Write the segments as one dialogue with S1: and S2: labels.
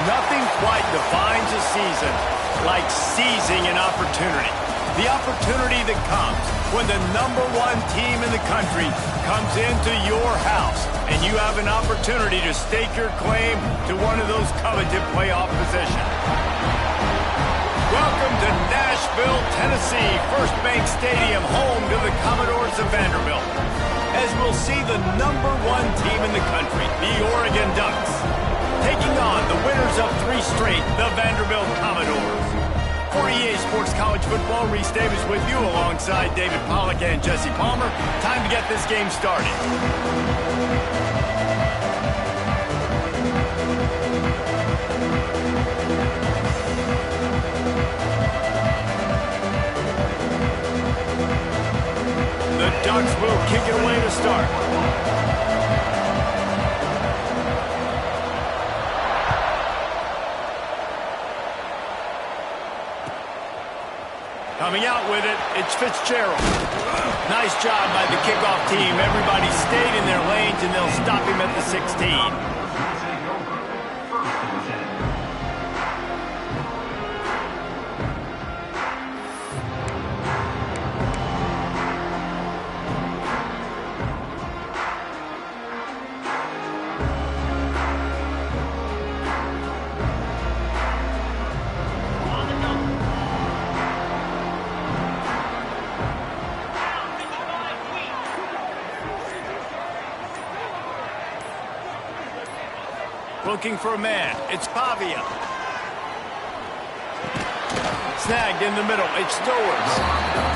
S1: Nothing quite defines a season like seizing an opportunity. The opportunity that comes when the #1 team in the country comes into your house and you have an opportunity to stake your claim to one of those coveted playoff positions. Welcome to Nashville, Tennessee, First Bank Stadium, home to the Commodores of Vanderbilt, as we'll see the #1 team in the country, the Oregon Ducks, taking on the winners of 3 straight, the Vanderbilt Commodores. For EA Sports College Football, Reese Davis with you alongside David Pollack and Jesse Palmer. Time to get this game started. The Ducks will kick it away to start. Coming out with it, it's Fitzgerald. Nice job by the kickoff team. Everybody stayed in their lanes, and they'll stop him at the 16. Looking for a man. It's Pavia. Snagged in the middle. It's Stowers.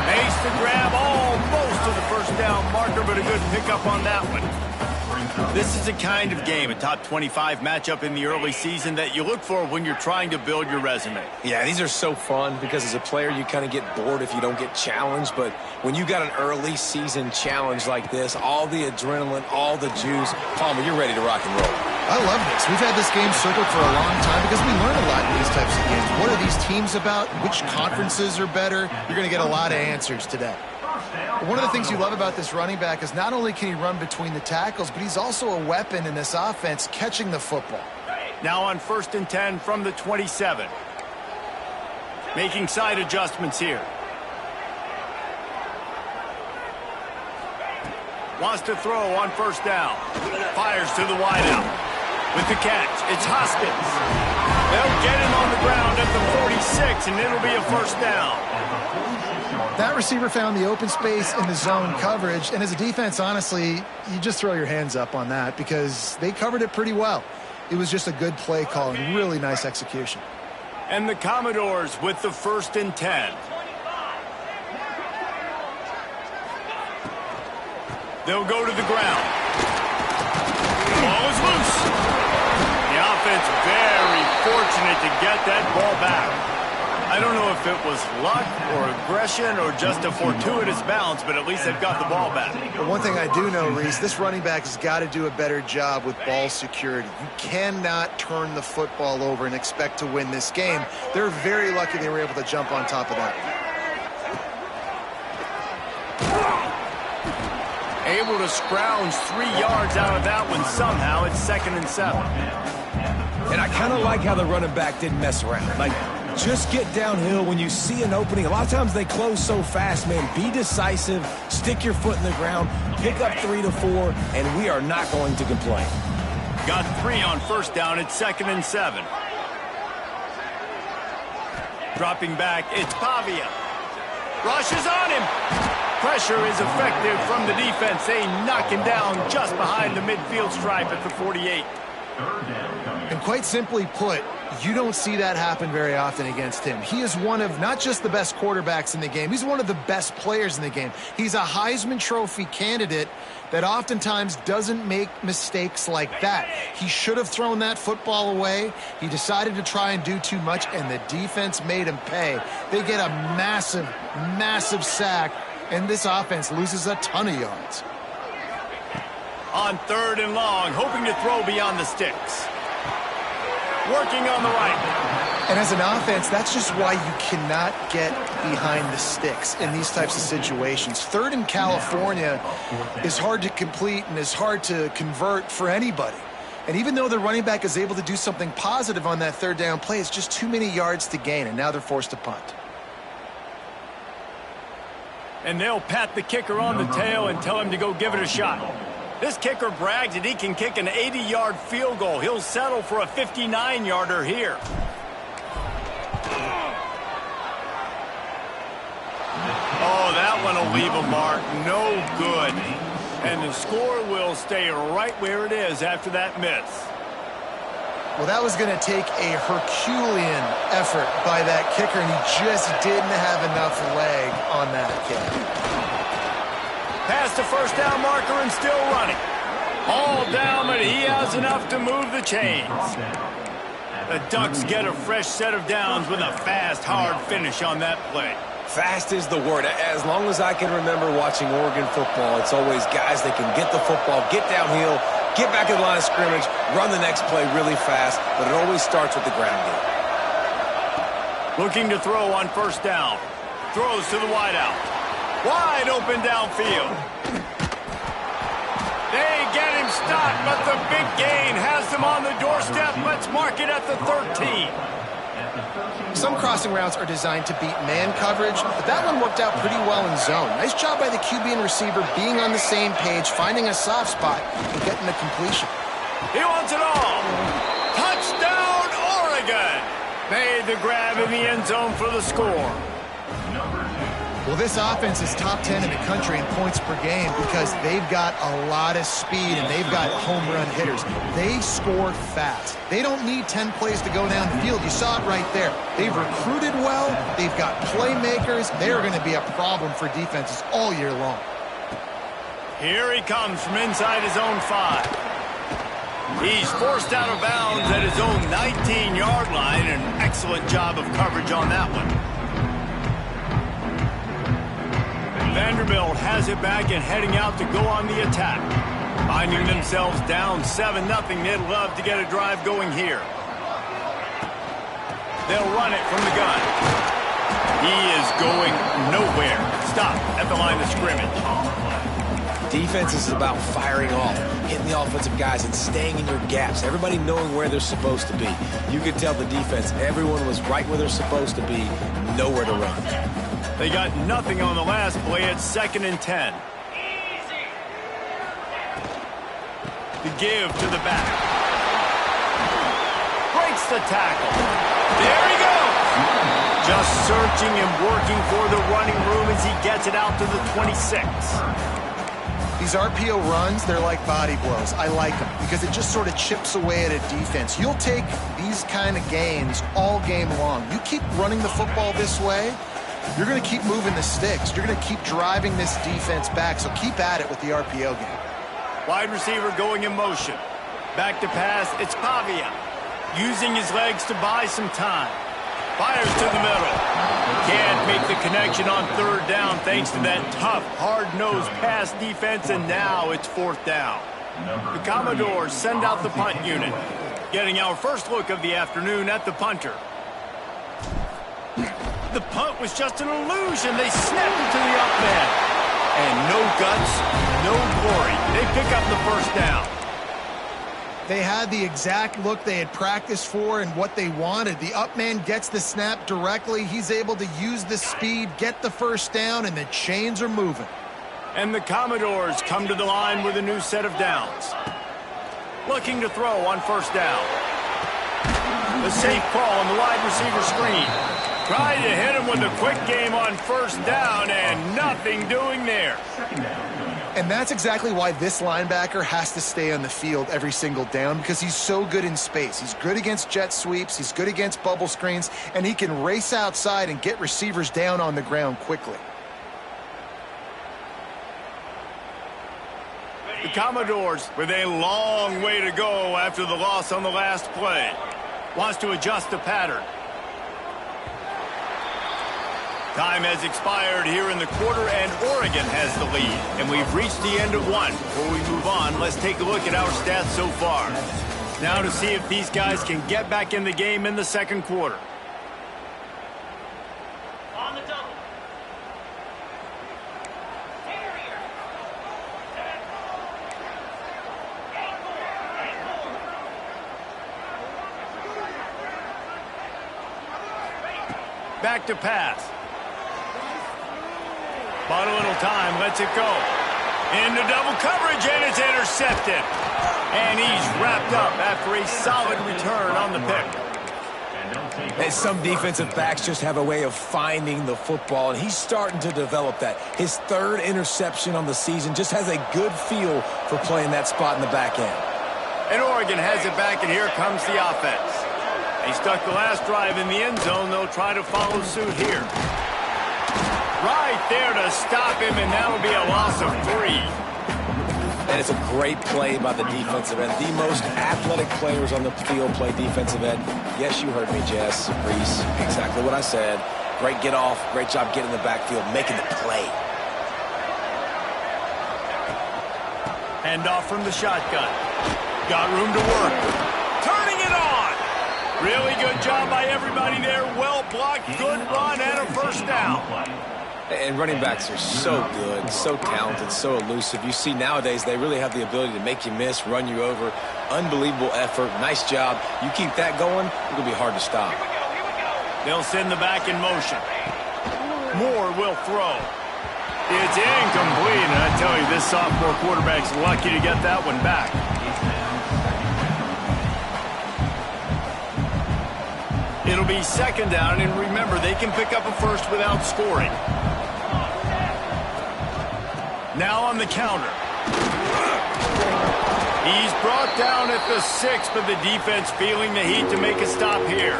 S1: Makes the grab almost to the first down marker, but a good pickup on that one. This is the kind of game, a top 25 matchup in the early season, that you look for when you're trying to build your resume.
S2: Yeah, these are so fun because as a player, you kind of get bored if you don't get challenged. But when you got an early season challenge like this, all the adrenaline, all the juice, Palmer, you're ready to rock and roll.
S3: I love this. We've had this game circled for a long time because we learn a lot in these types of games. What are these teams about? Which conferences are better? You're going to get a lot of answers today. One of the things you love about this running back is not only can he run between the tackles, but he's also a weapon in this offense catching the football.
S1: Now on 1st and 10 from the 27. Making side adjustments here. Wants to throw on 1st down. Fires to the wideout. With the catch, it's Hoskins. They'll get him on the ground at the 46, and it'll be a 1st down.
S3: That receiver found the open space in the zone coverage, and as a defense, honestly, you just throw your hands up on that because they covered it pretty well. It was just a good play call and really nice execution.
S1: And the Commodores with the 1st and 10. They'll go to the ground. Ball is loose. The offense very fortunate to get that ball back. I don't know if it was luck or aggression or just a fortuitous bounce, but at least they've got the ball back.
S3: But one thing I do know, Reese, this running back has got to do a better job with ball security. You cannot turn the football over and expect to win this game. They're very lucky they were able to jump on top of that.
S1: Able to scrounge 3 yards out of that one somehow. It's 2nd and 7.
S2: And I kind of like how the running back didn't mess around. Like, just get downhill when you see an opening. A lot of times they close so fast, man. Be decisive, stick your foot in the ground, pick up 3 to 4, and we are not going to complain.
S1: Got 3 on 1st down. It's 2nd and 7. Dropping back, it's Pavia. Rushes on him. Pressure is effective from the defense. They knock him down just behind the midfield stripe at the 48.
S3: And quite simply put, you don't see that happen very often against him. He is one of not just the best quarterbacks in the game, he's one of the best players in the game. He's a Heisman Trophy candidate that oftentimes doesn't make mistakes like that. He should have thrown that football away. He decided to try and do too much, and the defense made him pay. They get a massive, massive sack, and this offense loses a ton of yards.
S1: On 3rd and long, hoping to throw beyond the sticks. Working on the right.
S3: And as an offense, that's just why you cannot get behind the sticks in these types of situations. 3rd in California is hard to complete and is hard to convert for anybody. And even though the running back is able to do something positive on that third down play, it's just too many yards to gain, and now they're forced to punt.
S1: And they'll pat the kicker on the tail and tell him to go give it a shot. This kicker brags that he can kick an 80-yard field goal. He'll settle for a 59-yarder here. Oh, that one will leave a mark. No good. And the score will stay right where it is after that miss.
S3: Well, that was going to take a Herculean effort by that kicker, and he just didn't have enough leg on that kick.
S1: Past the first down marker and still running. All down, but he has enough to move the chains. The Ducks get a fresh set of downs with a fast, hard finish on that play.
S2: Fast is the word. As long as I can remember watching Oregon football, it's always guys that can get the football, get downhill, get back in the line of scrimmage, run the next play really fast, but it always starts with the ground game.
S1: Looking to throw on first down. Throws to the wideout. Wide open downfield. They get him stopped, but the big gain has them on the doorstep. Let's mark it at the 13.
S3: Some crossing routes are designed to beat man coverage, but that one worked out pretty well in zone. Nice job by the QB and receiver being on the same page, finding a soft spot, and getting the completion.
S1: He wants it all. Touchdown, Oregon. Made the grab in the end zone for the score.
S3: Well, this offense is top 10 in the country in points per game because they've got a lot of speed and they've got home run hitters. They score fast. They don't need 10 plays to go down the field. You saw it right there. They've recruited well. They've got playmakers. They're going to be a problem for defenses all year long.
S1: Here he comes from inside his own 5. He's forced out of bounds at his own 19-yard line. An excellent job of coverage on that one. Vanderbilt has it back and heading out to go on the attack. Finding themselves down 7-0, they'd love to get a drive going here. They'll run it from the gun. He is going nowhere. Stop at the line of scrimmage.
S2: Defense is about firing off, hitting the offensive guys and staying in your gaps. Everybody knowing where they're supposed to be. You could tell the defense, everyone was right where they're supposed to be, nowhere to run.
S1: They got nothing on the last play. It's 2nd and 10. The give to the back. Breaks the tackle. There he goes. Just searching and working for the running room as he gets it out to the 26.
S3: These RPO runs, they're like body blows. I like them because it just sort of chips away at a defense. You'll take these kind of gains all game long. You keep running the football this way, you're going to keep moving the sticks. You're going to keep driving this defense back, so keep at it with the RPO game.
S1: Wide receiver going in motion. Back to pass, it's Pavia. Using his legs to buy some time. Fires to the middle. Can't make the connection on third down thanks to that tough, hard-nosed pass defense, and now it's 4th down. The Commodores send out the punt unit. Getting our first look of the afternoon at the punter. The punt was just an illusion. They snapped it to the up man. And no guts, no glory. They pick up the first down.
S3: They had the exact look they had practiced for and what they wanted. The up man gets the snap directly. He's able to use the speed, get the first down, and the chains are moving.
S1: And the Commodores come to the line with a new set of downs. Looking to throw on first down. The safe call on the wide receiver screen. Tried to hit him with a quick game on first down, and nothing doing there.
S3: And that's exactly why this linebacker has to stay on the field every single down, because he's so good in space. He's good against jet sweeps, he's good against bubble screens, and he can race outside and get receivers down on the ground quickly.
S1: The Commodores with a long way to go after the loss on the last play. Wants to adjust the pattern. Time has expired here in the quarter, and Oregon has the lead. And we've reached the end of one. Before we move on, let's take a look at our stats so far. Now to see if these guys can get back in the game in the second quarter.
S4: On the double.
S1: Back to pass. Bought a little time, lets it go. Into double coverage, and it's intercepted. And he's wrapped up after a solid return on the pick.
S2: And some defensive backs just have a way of finding the football, and he's starting to develop that. His third interception on the season, just has a good feel for playing that spot in the back end.
S1: And Oregon has it back, and here comes the offense. They stuck the last drive in the end zone. They'll try to follow suit here. Right there to stop him, and that'll be a loss of 3.
S2: And it's a great play by the defensive end. The most athletic players on the field play defensive end. Yes, you heard me, Jess, Reese. Exactly what I said. Great get off. Great job getting in the backfield, making the play.
S1: Hand off from the shotgun. Got room to work. Turning it on. Really good job by everybody there. Well blocked, good run, and a first down.
S2: And running backs are so good, so talented, so elusive. You see nowadays they really have the ability to make you miss, run you over. Unbelievable effort. Nice job. You keep that going, it'll be hard to stop.
S1: They'll send the back in motion. Moore will throw. It's incomplete, and I tell you, this sophomore quarterback's lucky to get that one back. It'll be second down, and remember, they can pick up a first without scoring. Now on the counter. He's brought down at the 6, but the defense feeling the heat to make a stop here.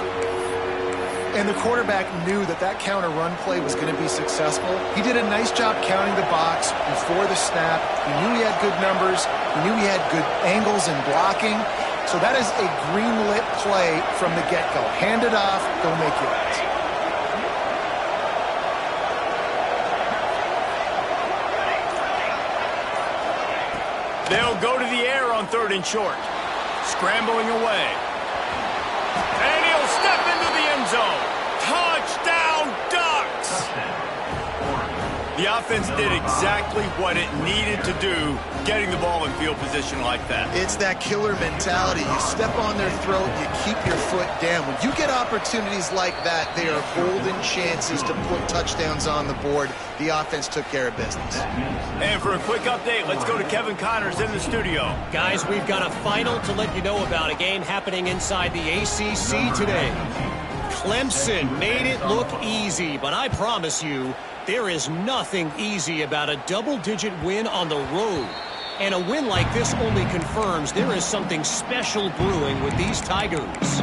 S3: And the quarterback knew that that counter run play was going to be successful. He did a nice job counting the box before the snap. He knew he had good numbers. He knew he had good angles and blocking. So that is a green-lit play from the get-go. Hand it off, go make yards.
S1: They'll go to the air on 3rd and short. Scrambling away. And he'll step into the end zone. Touchdown, Ducks! The offense did exactly what it needed to do, getting the ball in field position like that.
S3: It's that killer mentality. You step on their throat, you keep your foot down. When you get opportunities like that, they are golden chances to put touchdowns on the board. The offense took care of business.
S1: And for a quick update, let's go to Kevin Connors in the studio.
S4: Guys, we've got a final to let you know about, a game happening inside the ACC today. Clemson made it look easy, but I promise you, there is nothing easy about a double-digit win on the road. And a win like this only confirms there is something special brewing with these Tigers.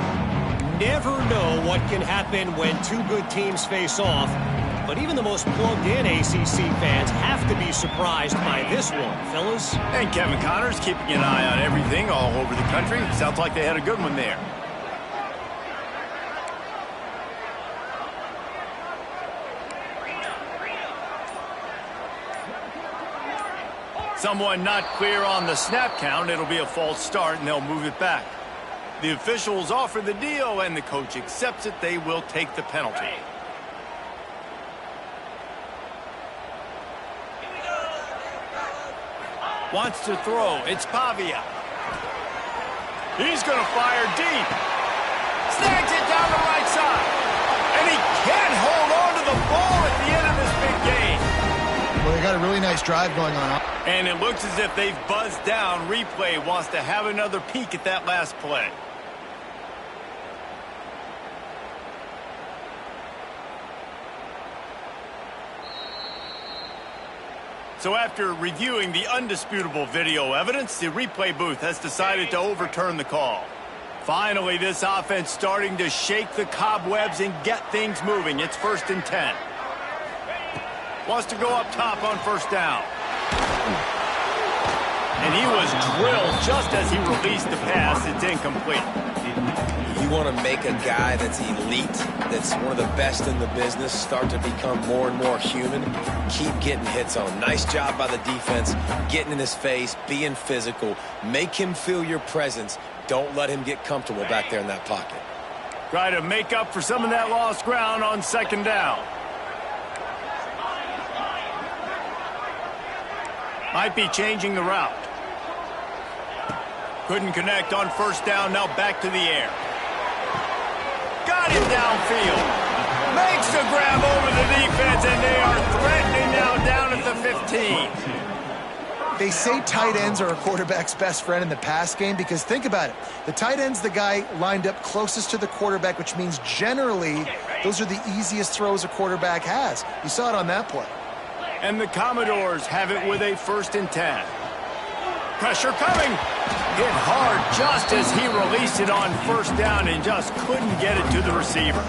S4: Never know what can happen when two good teams face off, but even the most plugged-in ACC fans have to be surprised by this one, fellas.
S1: And Kevin Connors keeping an eye on everything all over the country. Sounds like they had a good one there. Someone not clear on the snap count. It'll be a false start, and they'll move it back. The officials offer the deal, and the coach accepts it. They will take the penalty. Wants to throw. It's Pavia. He's going to fire deep. Snags it down the right side. And he can't hold on to the ball at the end of this big game.
S3: Well, they got a really nice drive going on.
S1: And it looks as if they've buzzed down. Replay wants to have another peek at that last play. So after reviewing the undisputable video evidence, the replay booth has decided to overturn the call. Finally, this offense starting to shake the cobwebs and get things moving. It's 1st and 10. Wants to go up top on 1st down. And he was drilled just as he released the pass. It's incomplete.
S2: You want to make a guy that's elite, that's one of the best in the business, start to become more and more human. Keep getting hits on. Nice job by the defense, getting in his face, being physical. Make him feel your presence. Don't let him get comfortable back there in that pocket.
S1: Try to make up for some of that lost ground on 2nd down. Might be changing the route. Couldn't connect on 1st down. Now back to the air. Got him downfield. Makes the grab over the defense, and they are threatening now down at the 15.
S3: They say tight ends are a quarterback's best friend in the pass game because think about it. The tight end's the guy lined up closest to the quarterback, which means generally those are the easiest throws a quarterback has. You saw it on that play.
S1: And the Commodores have it with a 1st and 10. Pressure coming. Hit hard just as he released it on 1st down and just couldn't get it to the receiver.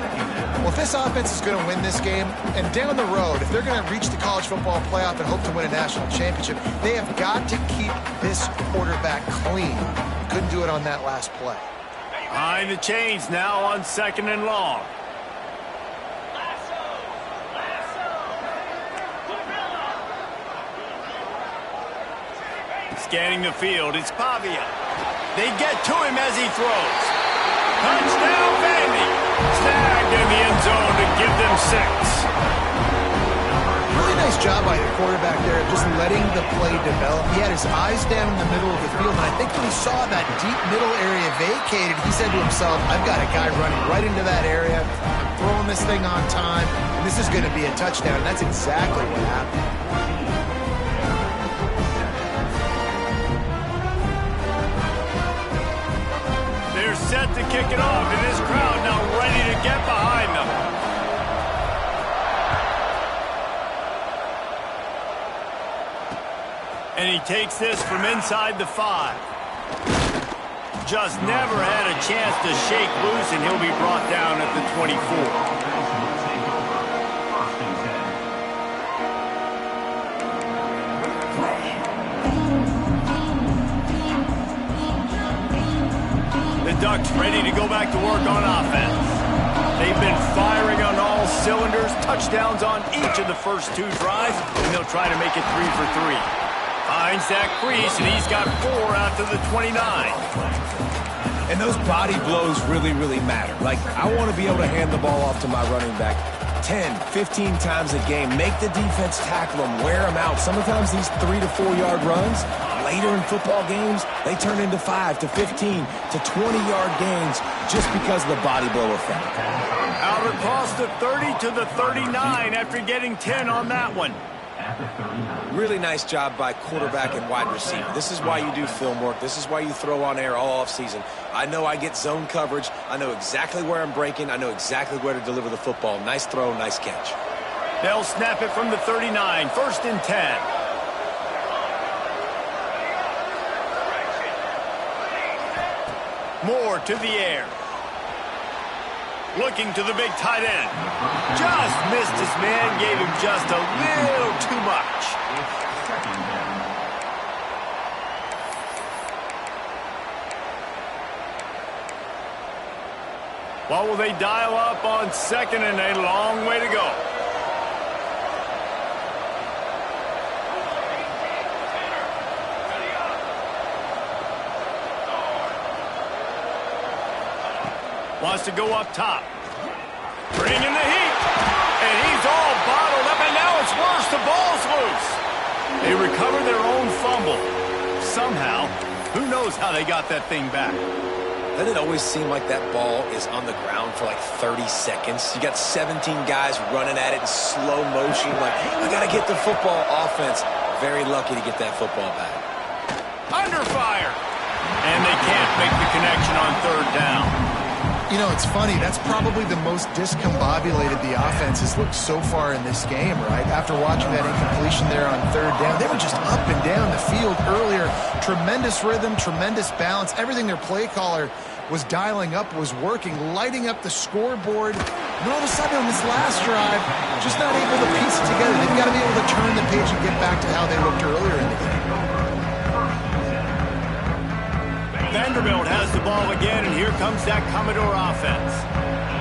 S3: Well, if this offense is going to win this game, and down the road, if they're going to reach the college football playoff and hope to win a national championship, they have got to keep this quarterback clean. Couldn't do it on that last play.
S1: Behind the chains now on 2nd and long. Scanning the field, it's Pavia. They get to him as he throws. Touchdown, Vandy. Snagged in the end zone to give them 6.
S3: Really nice job by the quarterback there, just letting the play develop. He had his eyes down in the middle of the field, and I think when he saw that deep middle area vacated, he said to himself, I've got a guy running right into that area. I'm throwing this thing on time, and this is going to be a touchdown. And that's exactly what happened.
S1: They're set to kick it off, and this crowd now ready to get behind them. And he takes this from inside the 5. Just never had a chance to shake loose, and he'll be brought down at the 24. Ducks ready to go back to work on offense. They've been firing on all cylinders, touchdowns on each of the first 2 drives, and they'll try to make it 3 for 3. Finds that crease, and he's got 4 out to the 29.
S2: And those body blows really, really matter. Like, I want to be able to hand the ball off to my running back 10, 15 times a game. Make the defense tackle them, wear them out. Sometimes these 3 to 4 yard runs, later in football games, they turn into 5 to 15 to 20-yard gains just because of the body blow effect.
S1: Out across the 30 to the 39 after getting 10 on that one.
S2: Really nice job by quarterback and wide receiver. This is why you do film work. This is why you throw on air all offseason. I know I get zone coverage. I know exactly where I'm breaking. I know exactly where to deliver the football. Nice throw, nice catch.
S1: They'll snap it from the 39, 1st and 10. Moore to the air. Looking to the big tight end. Just missed his man, gave him just a little too much. What will they dial up on 2nd and a long way to go? Wants to go up top. Bringing the heat. And he's all bottled up, and now it's worse. The ball's loose. They recover their own fumble. Somehow, who knows how they got that thing back.
S2: Doesn't it always seem like that ball is on the ground for like 30 seconds? You got 17 guys running at it in slow motion. Like, I got to get the football. Offense, very lucky to get that football back.
S1: Under fire. And they can't make the connection on 3rd down.
S3: You know, it's funny. That's probably the most discombobulated the offense has looked so far in this game, right? After watching that incompletion there on 3rd down, they were just up and down the field earlier. Tremendous rhythm, tremendous balance. Everything their play caller was dialing up was working, lighting up the scoreboard. And all of a sudden on this last drive, just not able to piece it together. They've got to be able to turn the page and get back to how they looked earlier in the game.
S1: Vanderbilt has the ball again, and here comes that Commodore offense.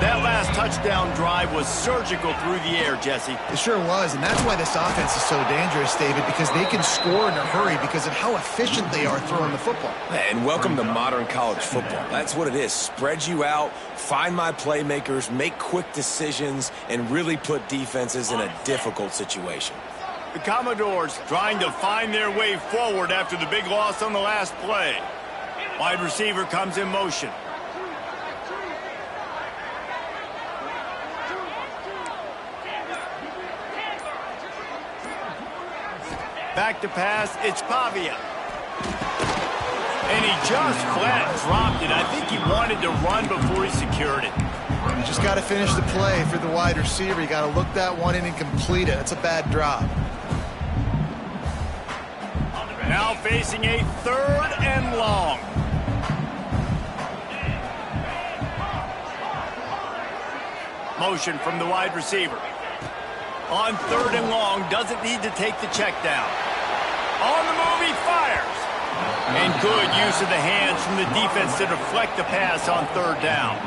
S1: That last touchdown drive was surgical through the air, Jesse.
S3: It sure was, and that's why this offense is so dangerous, David, because they can score in a hurry because of how efficient they are throwing the football.
S2: And welcome to modern college football. That's what it is. Spread you out, find my playmakers, make quick decisions, and really put defenses in a difficult situation.
S1: The Commodores trying to find their way forward after the big loss on the last play. Wide receiver comes in motion. Back to pass, it's Pavia. And he just flat dropped it. I think he wanted to run before he secured it.
S3: You just got to finish the play for the wide receiver. You got to look that one in and complete it. That's a bad drop.
S1: Now facing a 3rd and long. Motion from the wide receiver. On 3rd and long, doesn't need to take the check down. On the move, he fires. And good use of the hands from the defense to deflect the pass on 3rd down.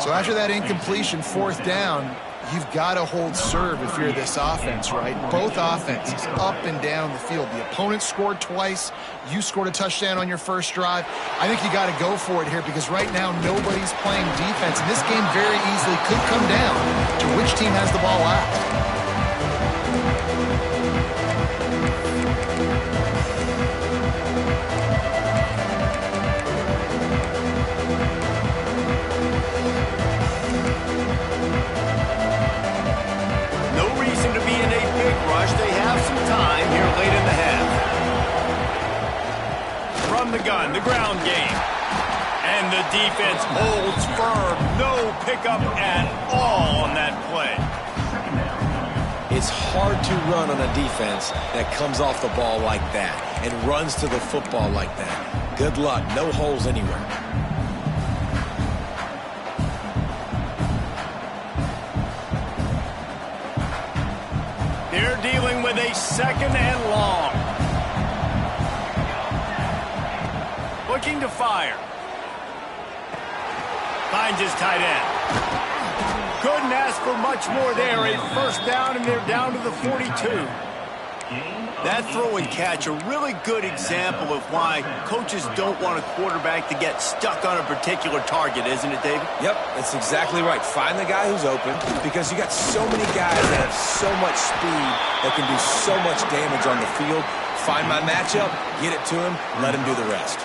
S3: So after that incompletion, 4th down, you've got to hold serve if you're this offense, right? Both offenses up and down the field. The opponent scored twice. You scored a touchdown on your first drive. I think you got to go for it here because right now nobody's playing defense. And this game very easily could come down to which team has the ball last.
S1: They have some time here late in the half. From the gun, the ground game. And the defense holds firm. No pickup at all on that play.
S2: It's hard to run on a defense that comes off the ball like that and runs to the football like that. Good luck. No holes anywhere.
S1: They're dealing with a 2nd and long. Looking to fire. Finds his tight end. Couldn't ask for much more there. A 1st down, and they're down to the 42. That throw and catch, a really good example of why coaches don't want a quarterback to get stuck on a particular target, isn't it, David?
S2: Yep, that's exactly right. Find the guy who's open because you got so many guys that have so much speed that can do so much damage on the field. Find my matchup, get it to him, let him do the rest.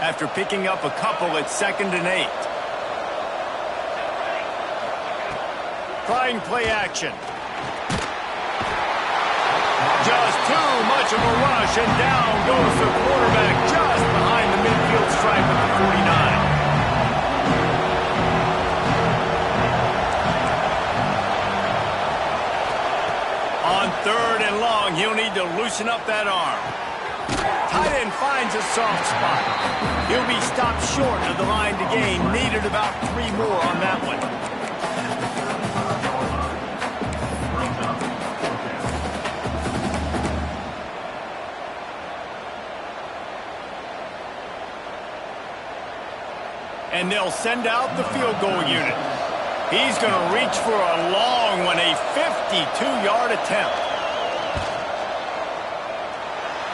S1: After picking up a couple at 2nd and 8. Trying play action. Just too much of a rush, and down goes the quarterback just behind the midfield stripe at the 49. On 3rd and long, he'll need to loosen up that arm. Tight end finds a soft spot. He'll be stopped short of the line to gain. Needed about 3 more on that one. And they'll send out the field goal unit. He's going to reach for a long one, a 52-yard attempt.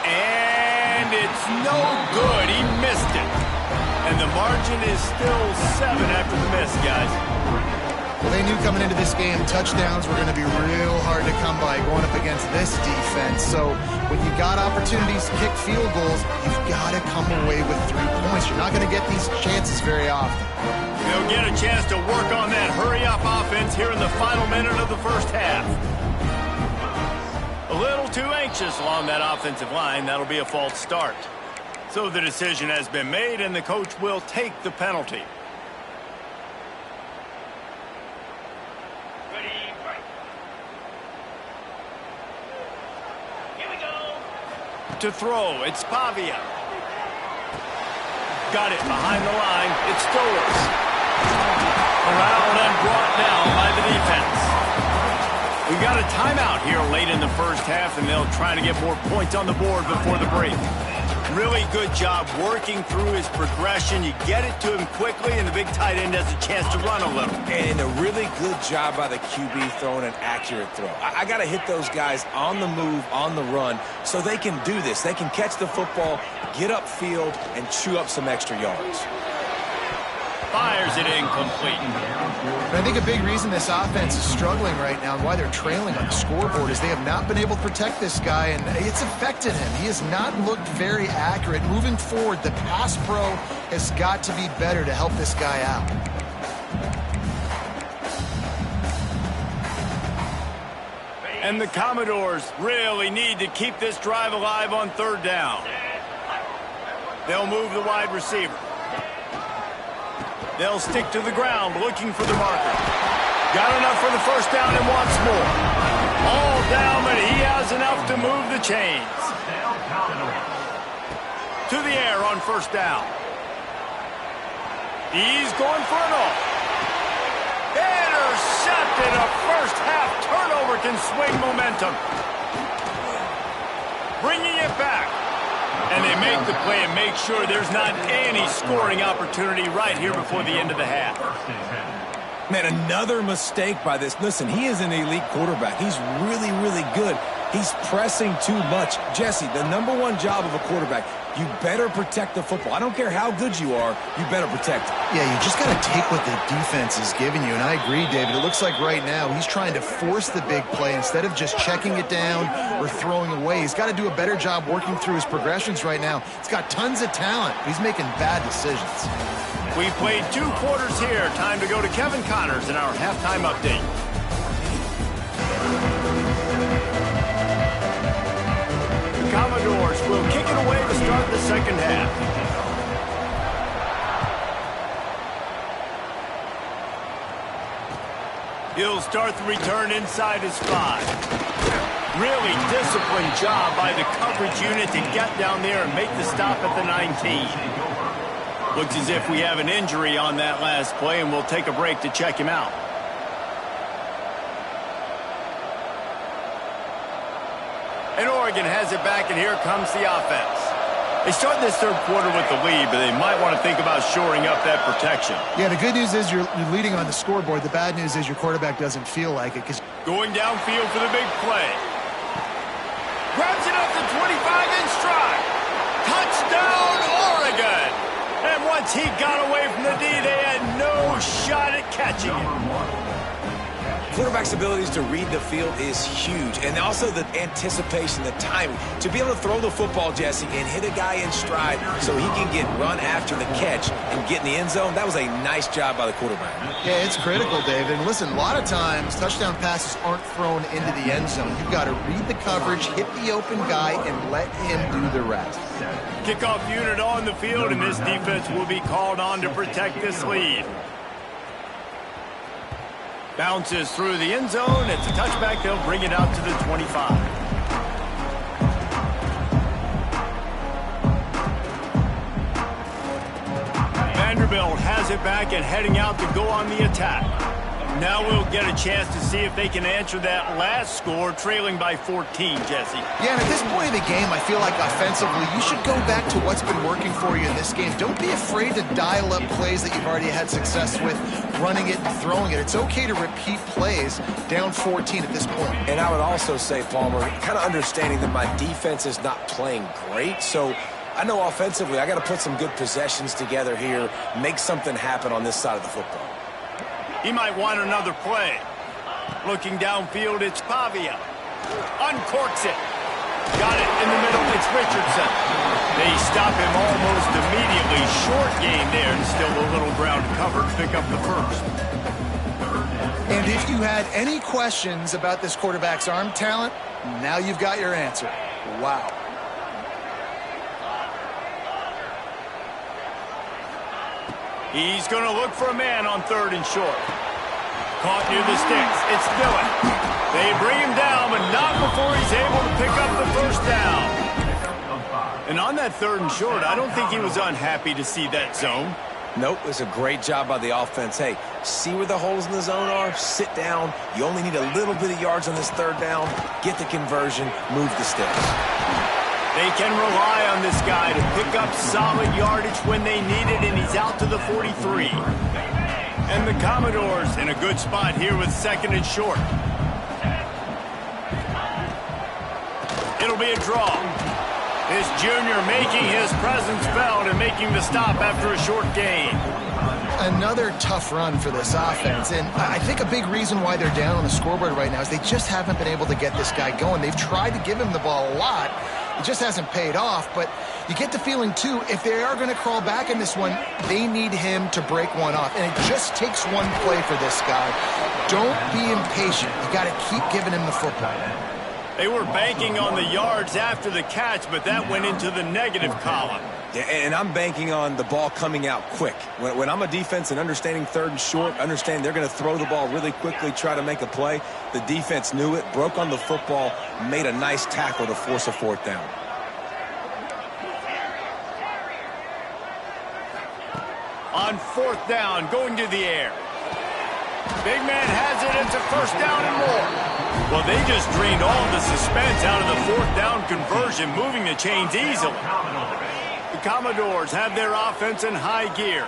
S1: And it's no good. He missed it. And the margin is still 7 after the miss, guys.
S3: Well, they knew coming into this game touchdowns were going to be real hard to come by going up against this defense. So when you've got opportunities to kick field goals, you've got to come away with 3 points. You're not going to get these chances very often.
S1: They'll get a chance to work on that hurry-up offense here in the final minute of the first half. A little too anxious along that offensive line. That'll be a false start. So the decision has been made, and the coach will take the penalty. To throw, it's Pavia. Got it behind the line. It's Stowers. Around and brought down by the defense. We got a timeout here late in the first half, and they'll try to get more points on the board before the break. Really good job working through his progression. You get it to him quickly, and the big tight end has a chance to run a little.
S2: And a really good job by the QB throwing an accurate throw. I got to hit those guys on the move, on the run, so they can do this. They can catch the football, get upfield, and chew up some extra yards.
S1: Fires it incomplete.
S3: And I think a big reason this offense is struggling right now and why they're trailing on the scoreboard is they have not been able to protect this guy, and it's affected him. He has not looked very accurate. Moving forward, the pass pro has got to be better to help this guy out.
S1: And the Commodores really need to keep this drive alive on third down. They'll move the wide receiver. They'll stick to the ground looking for the marker. Got enough for the first down and wants more. All down, but he has enough to move the chains. To the air on first down. He's going for it all. Intercepted. A first half turnover can swing momentum. Bringing it back. And they make the play and make sure there's not any scoring opportunity right here before the end of the half.
S2: Man, another mistake by this. Listen, he is an elite quarterback. He's really, really good. He's pressing too much. Jesse, the number one job of a quarterback, you better protect the football. I don't care how good you are, you better protect it.
S3: Yeah, you just got to take what the defense is giving you, and I agree, David. It looks like right now he's trying to force the big play instead of just checking it down or throwing away. He's got to do a better job working through his progressions right now. He's got tons of talent. He's making bad decisions.
S1: We played 2 quarters here. Time to go to Kevin Connors in our halftime update. The Commodores will kick it away to start the second half. He'll start the return inside his 5. Really disciplined job by the coverage unit to get down there and make the stop at the 19. Looks as if we have an injury on that last play, and we'll take a break to check him out. And Oregon has it back, and here comes the offense. They start this third quarter with the lead, but they might want to think about shoring up that protection.
S3: Yeah, the good news is you're leading on the scoreboard. The bad news is your quarterback doesn't feel like it.
S1: Going downfield for the big play. Grabs it up to 25 in stride. Touchdown, Oregon! And once he got away from the D, they had no shot at catching him.
S2: Quarterback's abilities to read the field is huge, and also the anticipation, the timing. To be able to throw the football, Jesse, and hit a guy in stride so he can get run after the catch and get in the end zone, that was a nice job by the quarterback.
S3: Yeah, it's critical, David. And listen, a lot of times touchdown passes aren't thrown into the end zone. You've got to read the coverage, hit the open guy, and let him do the rest.
S1: Kickoff unit on the field, and this defense will be called on to protect this lead. Bounces through the end zone. It's a touchback. They'll bring it out to the 25. Vanderbilt has it back and heading out to go on the attack. Now we'll get a chance to see if they can answer that last score, trailing by 14, Jesse.
S3: Yeah, and at this point in the game, I feel like offensively, you should go back to what's been working for you in this game. Don't be afraid to dial up plays that you've already had success with, running it and throwing it. It's okay to repeat plays down 14 at this point.
S2: And I would also say, Palmer, kind of understanding that my defense is not playing great, so I know offensively I got to put some good possessions together here, make something happen on this side of the football.
S1: He might want another play. Looking downfield, it's Pavia. Uncorks it. Got it in the middle, it's Richardson. They stop him almost immediately. Short game there, and still a little ground cover to pick up the first.
S3: And if you had any questions about this quarterback's arm talent, now you've got your answer. Wow.
S1: He's going to look for a man on third and short. Caught near the sticks. It's Dillon. They bring him down, but not before he's able to pick up the first down. And on that third and short, I don't think he was unhappy to see that zone.
S2: Nope, it was a great job by the offense. Hey, see where the holes in the zone are? Sit down. You only need a little bit of yards on this third down. Get the conversion. Move the sticks.
S1: They can rely on this guy to pick up solid yardage when they need it, and he's out to the 43. And the Commodores in a good spot here with second and short. It'll be a draw. This junior making his presence felt and making the stop after a short gain.
S3: Another tough run for this offense, and I think a big reason why they're down on the scoreboard right now is they just haven't been able to get this guy going. They've tried to give him the ball a lot. It just hasn't paid off, but You get the feeling, too, if they are going to crawl back in this one, they need him to break one off. And it just takes one play for this guy. Don't be impatient. You got to keep giving him the football.
S1: They were banking on the yards after the catch, but that went into the negative column.
S2: Yeah, and I'm banking on the ball coming out quick. When I'm a defense and understanding 3rd and short, understand they're going to throw the ball really quickly, try to make a play. The defense knew it, broke on the football, made a nice tackle to force a 4th down.
S1: On 4th down, going to the air. Big man has it. It's a 1st down and more. Well, they just drained all the suspense out of the 4th down conversion, moving the chains easily. The Commodores have their offense in high gear.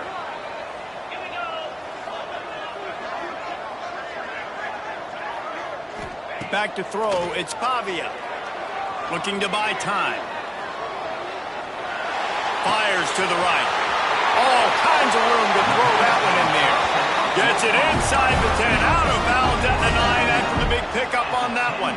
S1: Back to throw, it's Pavia. Looking to buy time. Fires to the right. All kinds of room to throw that one in there. Gets it inside the 10, out of bounds at the 9 after the big pickup on that one.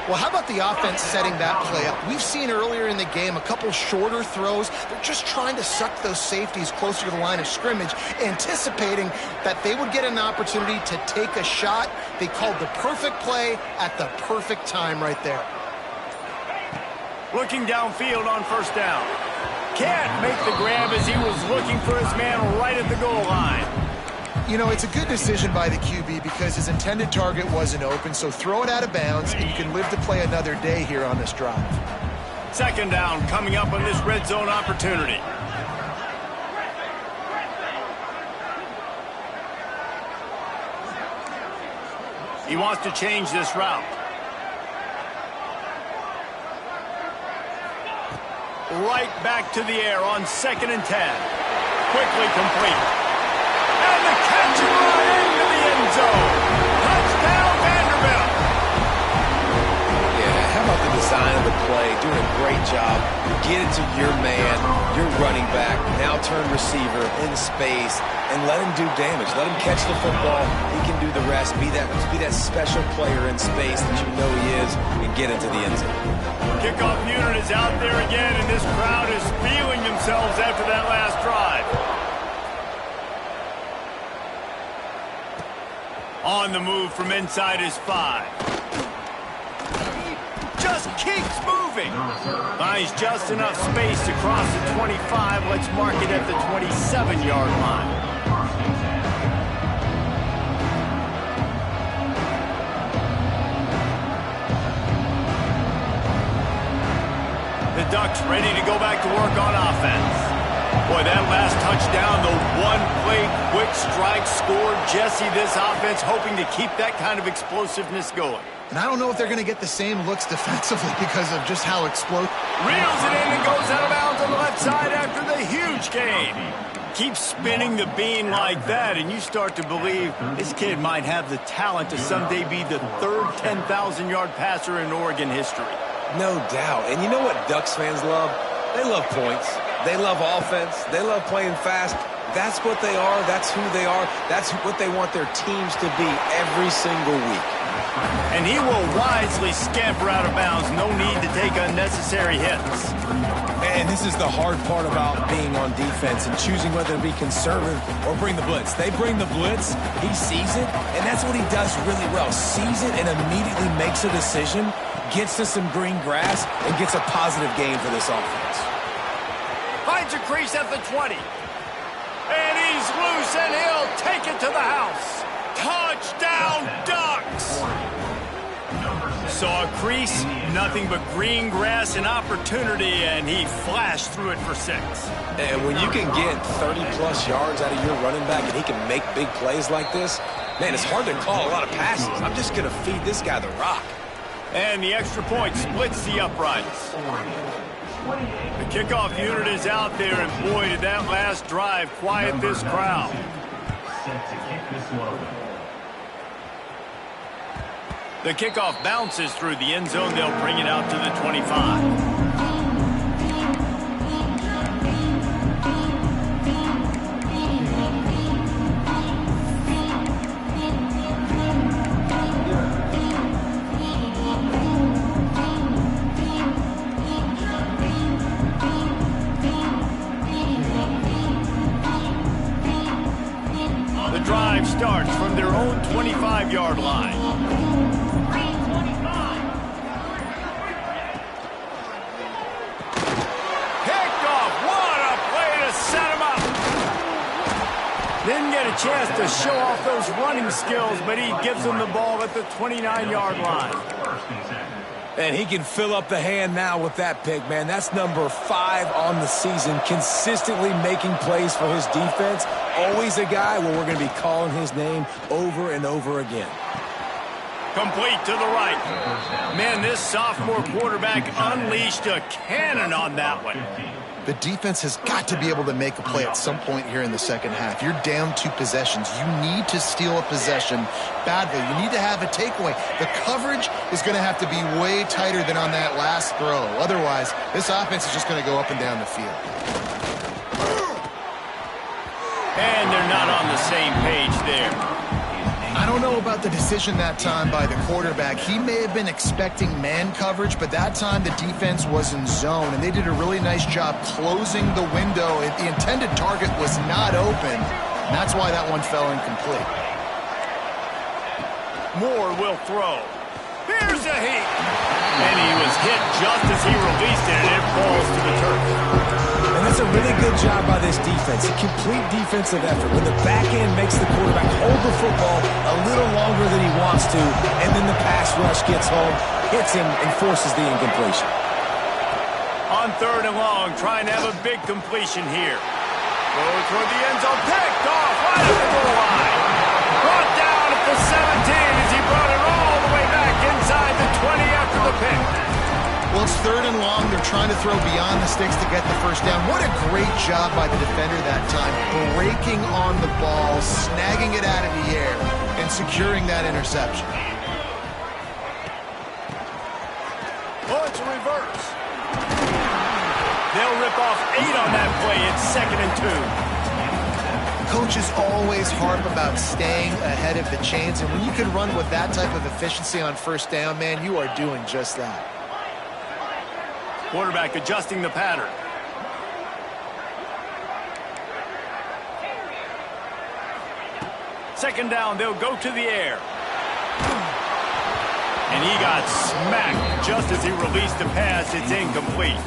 S3: Well, how about the offense setting that play up? We've seen earlier in the game a couple shorter throws. They're just trying to suck those safeties closer to the line of scrimmage, anticipating that they would get an opportunity to take a shot. They called the perfect play at the perfect time right there.
S1: Looking downfield on 1st down. Can't make the grab as he was looking for his man right at the goal line.
S3: You know, it's a good decision by the QB because his intended target wasn't open, so throw it out of bounds, and you can live to play another day here on this drive.
S1: 2nd down coming up on this red zone opportunity. He wants to change this route. Right back to the air on 2nd and 10. Quickly complete. And the catch right into the end zone. Touchdown, Vanderbilt.
S2: Yeah, how about the design of the play? Doing a great job. Get it to your man, your running back, now turn receiver in space, and let him do damage. Let him catch the football. He can do the rest. Be that special player in space that you know he is, and get into the end zone.
S1: Kickoff unit is out there again, and this crowd is feeling themselves after that last drive. On the move from inside his 5. Just keeps moving. Finds just enough space to cross the 25. Let's mark it at the 27-yard line. The Ducks ready to go back to work on offense. Boy, that last touchdown, the one-play quick strike scored. Jesse, this offense hoping to keep that kind of explosiveness going.
S3: And I don't know if they're going to get the same looks defensively because of just how explosive.
S1: Reels it in and goes out of bounds on the left side after the huge gain. Keep spinning the bean like that, and you start to believe this kid might have the talent to someday be the 3rd 10,000-yard passer in Oregon history.
S2: No doubt. And you know what Ducks fans love? They love points. They love offense. They love playing fast. That's what they are. That's who they are. That's what they want their teams to be every single week.
S1: And he will wisely scamper out of bounds. No need to take unnecessary hits.
S2: And this is the hard part about being on defense and choosing whether to be conservative or bring the blitz. They bring the blitz, he sees it, and that's what he does really well. Sees it and immediately makes a decision, gets to some green grass, and gets a positive gain for this offense.
S1: Finds a crease at the 20. And he's loose, and he'll take it to the house. Touchdown, Ducks! Saw a crease, nothing but green grass and opportunity, and he flashed through it for 6.
S2: And when you can get 30-plus yards out of your running back and he can make big plays like this, man, it's hard to call a lot of passes. I'm just going to feed this guy the rock.
S1: And the extra point splits the uprights. The kickoff unit is out there, and boy, did that last drive quiet this crowd. The kickoff bounces through the end zone. They'll bring it out to the 25. drive starts from their own 25-yard line. Picked off. What a play to set him up. Didn't get a chance to show off those running skills, but he gives them the ball at the 29-yard line.
S2: And he can fill up the hand now with that pick, man. That's number 5 on the season, consistently making plays for his defense. Always a guy where we're going to be calling his name over and over again.
S1: Complete to the right. Man, this sophomore quarterback unleashed a cannon on that one.
S3: The defense has got to be able to make a play at some point here in the second half. You're down 2 possessions. You need to steal a possession badly. You need to have a takeaway. The coverage is going to have to be way tighter than on that last throw. Otherwise, this offense is just going to go up and down the field.
S1: And they're not on the same page there.
S3: I don't know about the decision that time by the quarterback. He may have been expecting man coverage, but that time the defense was in zone, and they did a really nice job closing the window. The intended target was not open, and that's why that one fell incomplete.
S1: Moore will throw. Here's a heat. And he was hit just as he released it, and it falls to the turf.
S2: And that's a really good job by this defense. A complete defensive effort. When the back end makes the quarterback hold the football a little longer than he wants to, and then the pass rush gets home, hits him, and forces the incompletion.
S1: On 3rd and long, trying to have a big completion here. Goes toward the end zone, picked off right at the goal line. Brought down at the 17 as he brought it all the way back inside the 20 after the pick.
S3: Well, it's 3rd and long. They're trying to throw beyond the sticks to get the first down. What a great job by the defender that time, breaking on the ball, snagging it out of the air, and securing that interception.
S1: Oh, it's a reverse. They'll rip off 8 on that play. It's 2nd and 2.
S3: Coaches always harp about staying ahead of the chains, and when you can run with that type of efficiency on first down, man, you are doing just that.
S1: Quarterback adjusting the pattern. Second down, they'll go to the air. And he got smacked just as he released the pass. It's incomplete.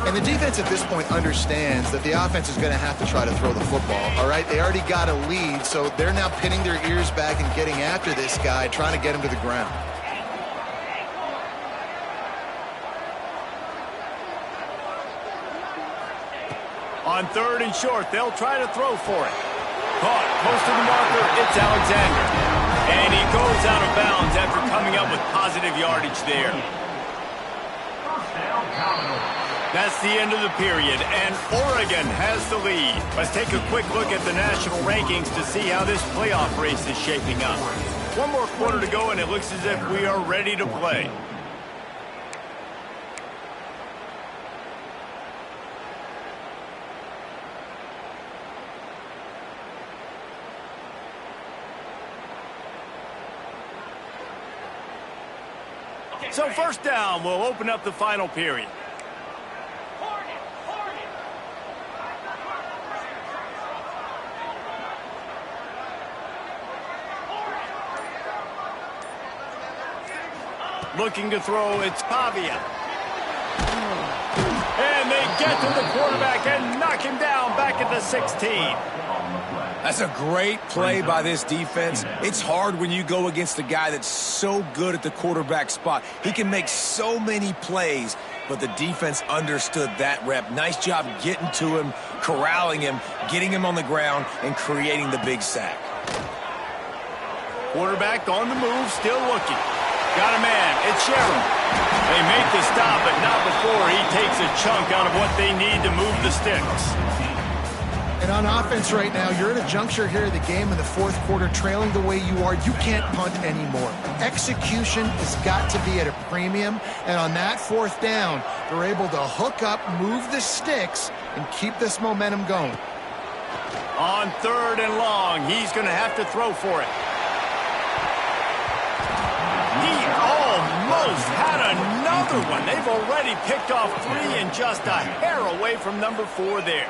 S3: And the defense at this point understands that the offense is going to have to try to throw the football, all right? They already got a lead, so they're now pinning their ears back and getting after this guy, trying to get him to the ground.
S1: On 3rd and short, they'll try to throw for it. Caught close to the marker, it's Alexander. And he goes out of bounds after coming up with positive yardage there. That's the end of the period, and Oregon has the lead. Let's take a quick look at the national rankings to see how this playoff race is shaping up. One more quarter to go, and it looks as if we are ready to play. So 1st down will open up the final period. Looking to throw, it's Pavia. And they get to the quarterback and knock him down back at the 16.
S2: That's a great play by this defense. It's hard when you go against a guy that's so good at the quarterback spot. He can make so many plays, but the defense understood that rep. Nice job getting to him, corralling him, getting him on the ground, and creating the big sack.
S1: Quarterback on the move, still looking. Got a man, it's Sherrill. They make the stop, but not before he takes a chunk out of what they need to move the sticks.
S3: And on offense right now, you're at a juncture here of the game in the 4th quarter, trailing the way you are. You can't punt anymore. Execution has got to be at a premium, and on that 4th down, they're able to hook up, move the sticks, and keep this momentum going.
S1: On 3rd and long, he's going to have to throw for it. He almost had another one. They've already picked off 3 and just a hair away from number 4 there.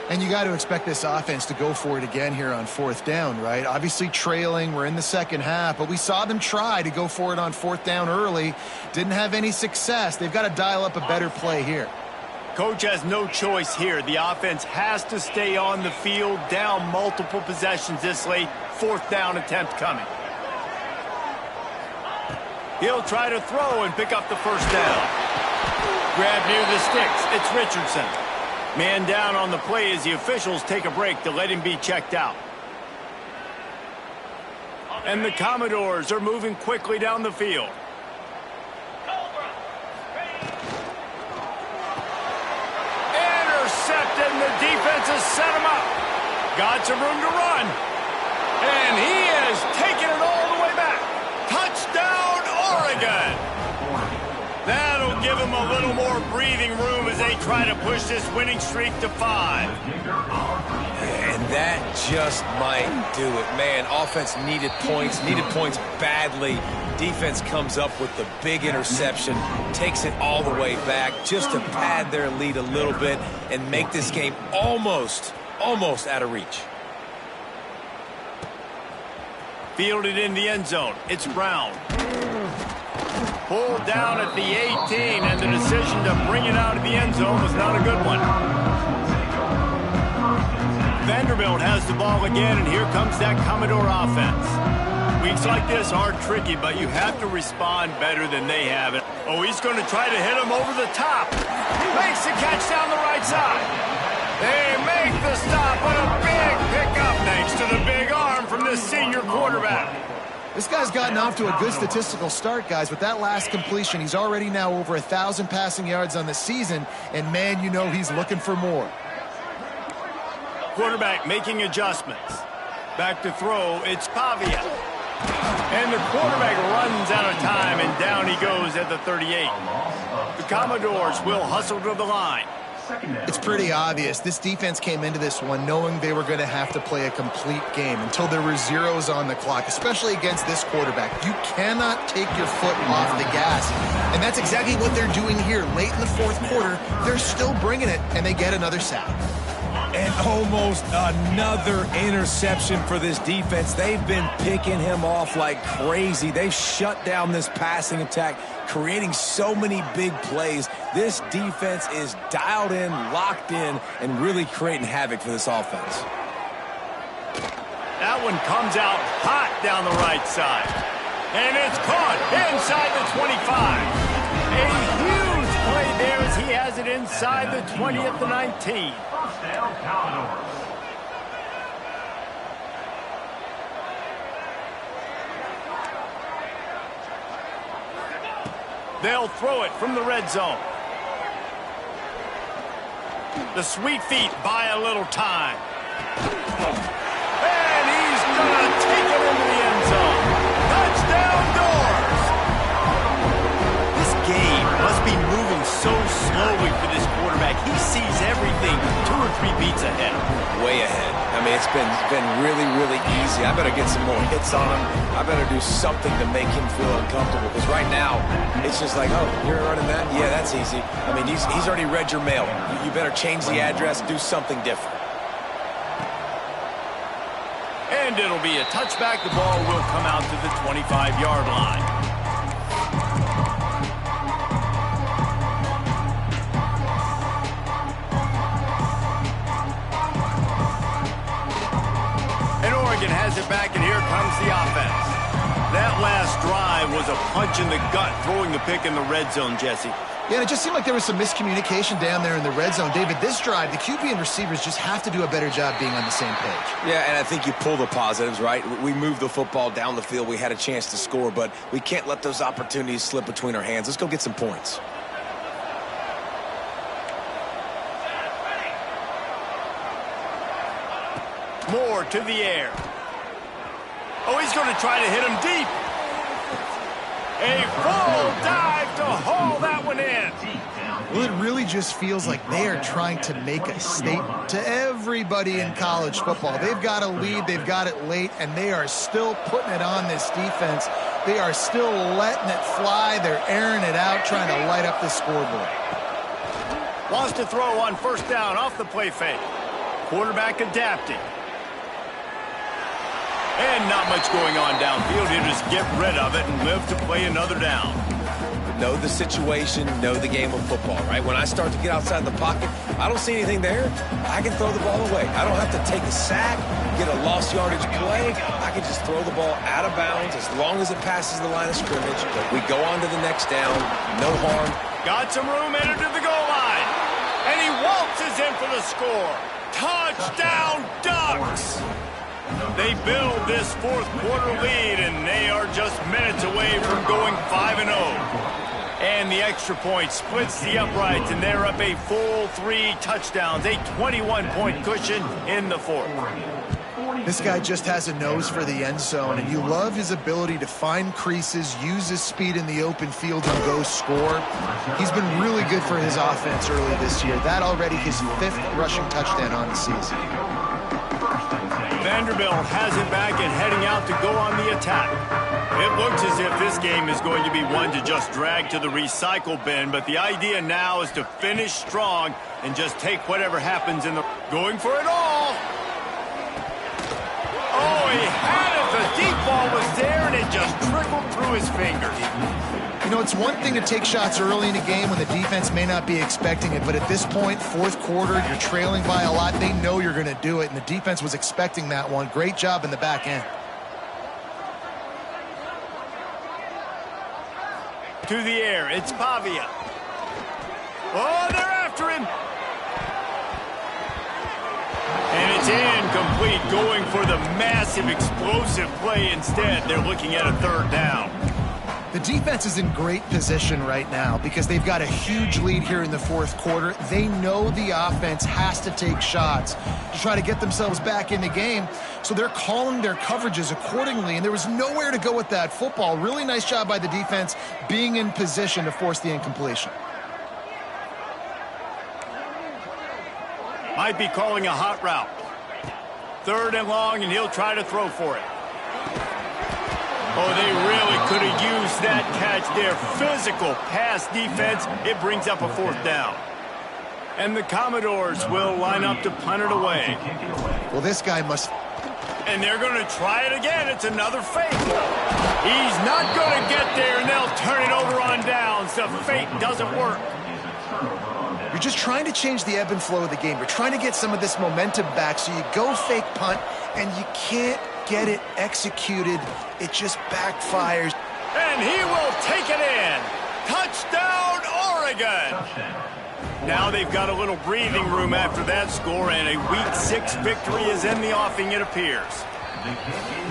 S3: And you got to expect this offense to go for it again here on 4th down, right? Obviously trailing, we're in the second half, but we saw them try to go for it on 4th down early. Didn't have any success. They've got to dial up a better play here.
S1: Coach has no choice here. The offense has to stay on the field, down multiple possessions this late. 4th down attempt coming. He'll try to throw and pick up the first down. Grab near the sticks. It's Richardson. Man down on the play as the officials take a break to let him be checked out. And the Commodores are moving quickly down the field. Intercepted, and the defense has set him up. Got some room to run. And he is taking it all the way back. Touchdown, Oregon. That'll give them a little more breathing room as they try to push this winning streak to 5.
S2: And that just might do it. Man, offense needed points badly. Defense comes up with the big interception, takes it all the way back just to pad their lead a little bit and make this game almost out of reach.
S1: Fielded in the end zone. It's Brown. Pulled down at the 18, and the decision to bring it out of the end zone was not a good one. Vanderbilt has the ball again, and here comes that Commodore offense. Weeks like this are tricky, but you have to respond better than they have it. Oh, he's going to try to hit him over the top. Makes the catch down the right side. They make the stop, but a big pickup thanks to the big arm from this senior quarterback.
S3: This guy's gotten off to a good statistical start, guys. With that last completion, he's already now over 1,000 passing yards on the season, and man, you know he's looking for more.
S1: Quarterback making adjustments. Back to throw, it's Pavia. And the quarterback runs out of time, and down he goes at the 38. The Commodores will hustle to the line.
S3: It's pretty obvious. This defense came into this one knowing they were going to have to play a complete game until there were zeros on the clock, especially against this quarterback. You cannot take your foot off the gas. And that's exactly what they're doing here. Late in the 4th quarter, they're still bringing it, and they get another sack.
S2: And almost another interception for this defense. They've been picking him off like crazy. They've shut down this passing attack, creating so many big plays. This defense is dialed in, locked in, and really creating havoc for this offense.
S1: That one comes out hot down the right side. And it's caught inside the 25. A huge play there as he has it inside the 20 at the 19. They'll throw it from the red zone. The sweet feet buy a little time. And he's going to take it into the end zone. Touchdown, Doors! This game must be moving so slowly for this quarterback. He sees everything 2 or 3 beats ahead.
S2: Way ahead. I mean, it's been really, really easy. I better get some more hits on him. I better do something to make him feel uncomfortable. Because right now, it's just like, oh, you're running that? Yeah, that's easy. I mean, he's already read your mail. You better change the address, do something different.
S1: And it'll be a touchback. The ball will come out to the 25-yard line. Has it back, and here comes the offense. That last drive was a punch in the gut, throwing the pick in the red zone, Jesse.
S3: Yeah, and it just seemed like there was some miscommunication down there in the red zone. David, this drive, the QB and receivers just have to do a better job being on the same page.
S2: Yeah, and I think you pull the positives, right? We moved the football down the field. We had a chance to score, but we can't let those opportunities slip between our hands. Let's go get some points.
S1: Moore to the air. Oh, he's going to try to hit him deep. A full dive to haul that one in.
S3: Well, it really just feels like they are trying to make a statement to everybody in college football. They've got a lead, they've got it late, and they are still putting it on this defense. They are still letting it fly. They're airing it out, trying to light up the scoreboard.
S1: Wants to throw on first down off the play fake. quarterback adapting. And not much going on downfield. He'll just get rid of it and live to play another down.
S2: Know the situation, know the game of football, right? When I start to get outside the pocket, I don't see anything there, I can throw the ball away. I don't have to take a sack, get a lost yardage play. I can just throw the ball out of bounds as long as it passes the line of scrimmage. We go on to the next down, no harm.
S1: Got some room headed to the goal line. And he waltzes in for the score. Touchdown, Ducks! They build this fourth quarter lead, and they are just minutes away from going 5-0. And the extra point splits the uprights, and they're up a full 3 touchdowns, a 21-point cushion in the fourth.
S3: This guy just has a nose for the end zone, and you love his ability to find creases, use his speed in the open field, and go score. He's been really good for his offense early this year. That already his 5th rushing touchdown on the season.
S1: Vanderbilt has it back and heading out to go on the attack. It looks as if this game is going to be one to just drag to the recycle bin, but the idea now is to finish strong and just take whatever happens in the... Going for it all! Oh, he had it! The deep ball was there, and it just trickled through his fingers.
S3: You know, it's one thing to take shots early in a game when the defense may not be expecting it, but at this point, fourth quarter, you're trailing by a lot. They know you're going to do it, and the defense was expecting that one. Great job in the back end.
S1: To the air, it's Pavia. Oh, they're after him. And it's incomplete, going for the massive explosive play instead. They're looking at a 3rd down.
S3: The defense is in great position right now because they've got a huge lead here in the fourth quarter. They know the offense has to take shots to try to get themselves back in the game, so they're calling their coverages accordingly, and there was nowhere to go with that football. Really nice job by the defense being in position to force the incompletion.
S1: Might be calling a hot route. 3rd and long, and he'll try to throw for it. Oh, they really could have used that catch there. Physical pass defense. It brings up a 4th down. And the Commodores will line up to punt it away.
S3: Well, this guy must...
S1: And they're going to try it again. It's another fake. He's not going to get there, and they'll turn it over on downs. The fake doesn't work.
S3: You're just trying to change the ebb and flow of the game. You're trying to get some of this momentum back, so you go fake punt, and you can't get it executed. It just backfires.
S1: And he will take it in. Touchdown, Oregon. Now they've got a little breathing room after that score, and a Week 6 victory is in the offing, it appears.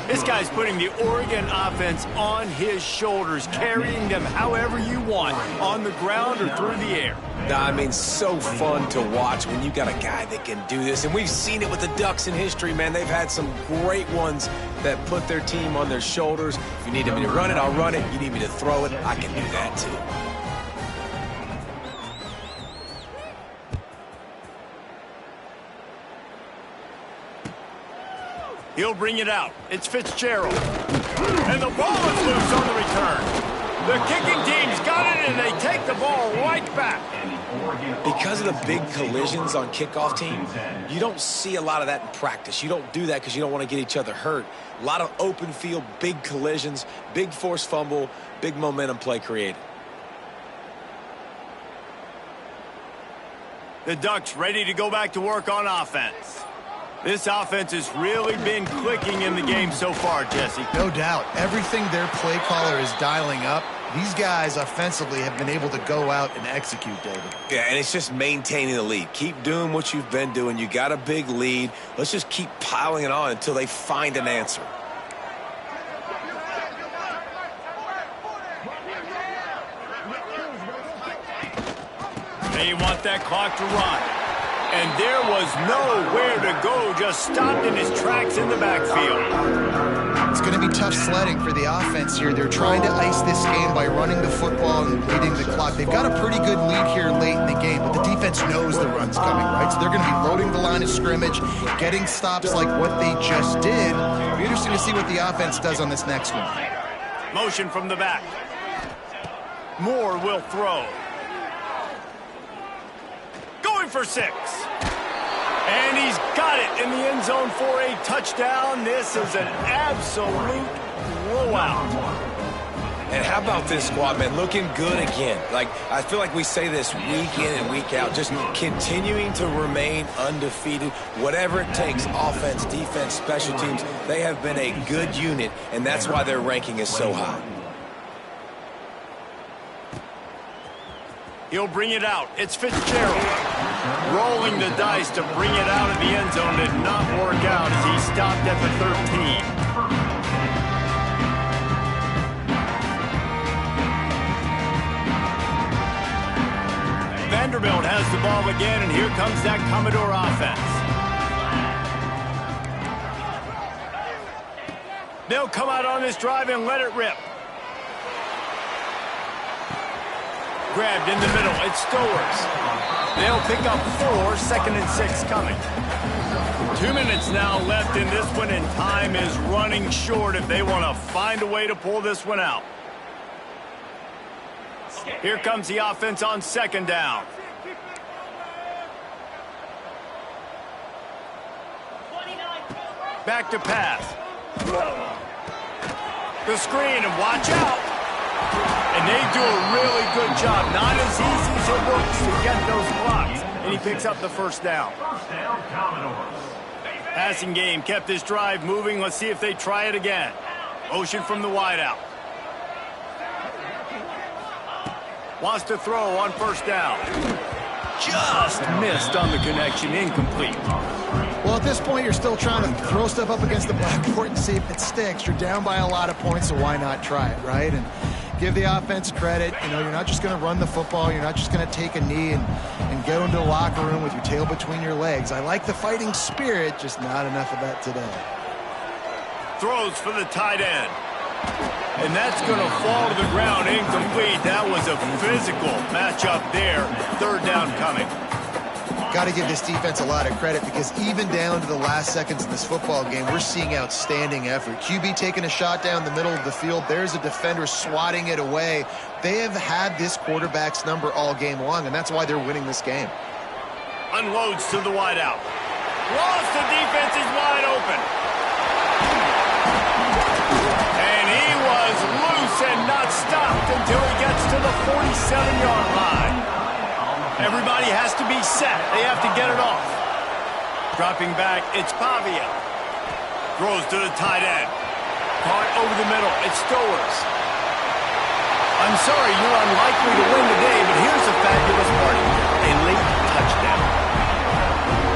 S1: This guy's putting the Oregon offense on his shoulders, carrying them however you want, on the ground or through the air.
S2: I mean, so fun to watch when you got a guy that can do this. And we've seen it with the Ducks in history, man. They've had some great ones that put their team on their shoulders. If you need me to run it, I'll run it. You need me to throw it, I can do that too.
S1: He'll bring it out. It's Fitzgerald. And the ball is loose on the return. The kicking team's got it, and they take the ball right back.
S2: Because of the big collisions on kickoff teams, you don't see a lot of that in practice. You don't do that because you don't want to get each other hurt. A lot of open field, big collisions, big forced fumble, big momentum play created.
S1: The Ducks ready to go back to work on offense. This offense has really been clicking in the game so far, Jesse.
S3: No doubt. Everything their play caller is dialing up, these guys offensively have been able to go out and execute, David.
S2: Yeah, and it's just maintaining the lead. Keep doing what you've been doing. You got a big lead. Let's just keep piling it on until they find an answer.
S1: They want that clock to run. And there was nowhere to go, just stopped in his tracks in the backfield.
S3: It's going to be tough sledding for the offense here. They're trying to ice this game by running the football and leading the clock. They've got a pretty good lead here late in the game, but the defense knows the run's coming, right? So they're going to be loading the line of scrimmage, getting stops like what they just did. It'll be interesting to see what the offense does on this next one.
S1: Motion from the back. Moore will throw. Going for 6. And he's got it in the end zone for a touchdown. This is an absolute blowout.
S2: And how about this squad, man? Looking good again. Like, I feel like we say this week in and week out, just continuing to remain undefeated. Whatever it takes, offense, defense, special teams, they have been a good unit, and that's why their ranking is so high.
S1: He'll bring it out. It's Fitzgerald. Rolling the dice to bring it out of the end zone did not work out as he stopped at the 13. Vanderbilt has the ball again, and here comes that Commodore offense. They'll come out on this drive and let it rip. Grabbed in the middle. It's Stowers. They'll pick up 4, 2nd and 6 coming. 2 minutes now left in this one, and time is running short if they want to find a way to pull this one out. Here comes the offense on 2nd down. Back to pass. The screen, and watch out. And they do a really good job. Not as easy as it looks to get those blocks. And he picks up the first down. Passing game kept this drive moving. Let's see if they try it again. Motion from the wideout. Wants to throw on 1st down. Just missed on the connection. Incomplete.
S3: Well, at this point, you're still trying to throw stuff up against the blackboard and see if it sticks. You're down by a lot of points, so why not try it, right? And give the offense credit. You know, you're not just going to run the football. You're not just going to take a knee and go into the locker room with your tail between your legs. I like the fighting spirit, just not enough of that today.
S1: Throws for the tight end. And that's going to fall to the ground incomplete. That was a physical matchup there. 3rd down coming.
S3: Got to give this defense a lot of credit because even down to the last seconds of this football game, we're seeing outstanding effort. QB taking a shot down the middle of the field. There's a defender swatting it away. They have had this quarterback's number all game long, and that's why they're winning this game.
S1: Unloads to the wideout. Lost, the defense is wide open. And he was loose and not stopped until he gets to the 47-yard line. Everybody has to be set. They have to get it off. Dropping back, it's Pavia. Throws to the tight end. Caught over the middle. It's Stowers. I'm sorry, you're unlikely to win today, but here's a fabulous part. A late touchdown.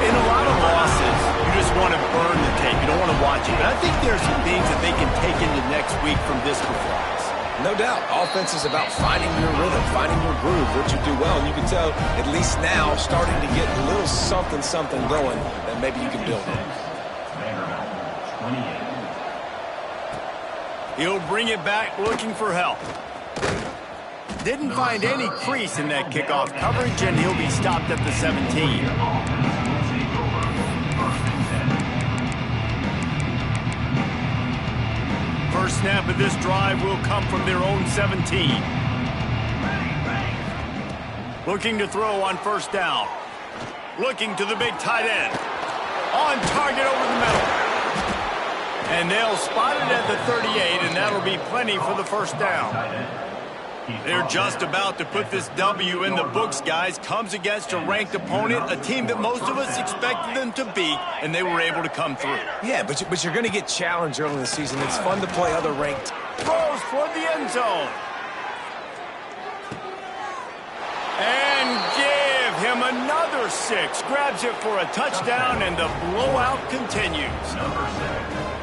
S1: In a lot of losses, you just want to burn the tape. You don't want to watch it. But I think there's some things that they can take into next week from this performance.
S2: No doubt. Offense is about finding your rhythm, finding your groove, what you do well. And you can tell, at least now, starting to get a little something going that maybe you can build on.
S1: He'll bring it back looking for help. Didn't find any crease in that kickoff coverage, and he'll be stopped at the 17. First snap of this drive will come from their own 17. Looking to throw on 1st down. Looking to the big tight end. On target over the middle. And they'll spot it at the 38, and that'll be plenty for the 1st down. They're just about to put this W in the books, guys. Comes against a ranked opponent, a team that most of us expected them to beat, and they were able to come through.
S2: Yeah, but you're going to get challenged early in the season. It's fun to play other ranked.
S1: Throws toward the end zone. And give him another 6. Grabs it for a touchdown, and the blowout continues.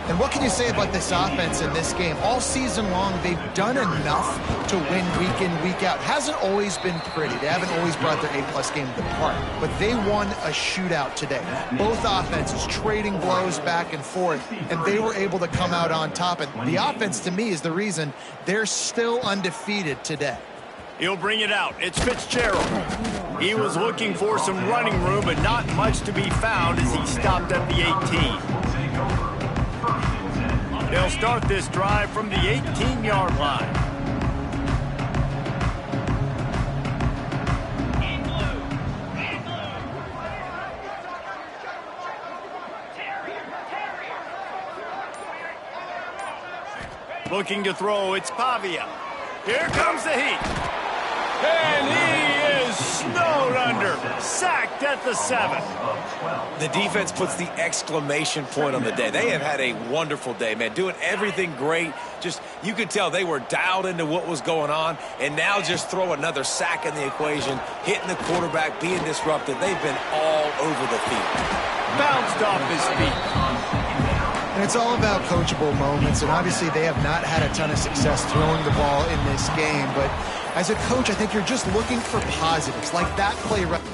S3: And what can you say about this offense in this game? All season long, they've done enough to win week in, week out. Hasn't always been pretty. They haven't always brought their A-plus game to the park. But they won a shootout today. Both offenses trading blows back and forth, and they were able to come out on top. And the offense, to me, is the reason they're still undefeated today.
S1: He'll bring it out. It's Fitzgerald. He was looking for some running room, but not much to be found as he stopped at the 18. They'll start this drive from the 18-yard line. Looking to throw, it's Pavia. Here comes the heat. And he is snowed under. Sacked at the 7.
S2: The defense puts the exclamation point on the day. They have had a wonderful day, man. Doing everything great. Just, you could tell they were dialed into what was going on. And now just throw another sack in the equation. Hitting the quarterback, being disruptive. They've been all over the field.
S1: Bounced off his feet.
S3: And it's all about coachable moments, and obviously they have not had a ton of success throwing the ball in this game. But as a coach, I think you're just looking for positives, like that play right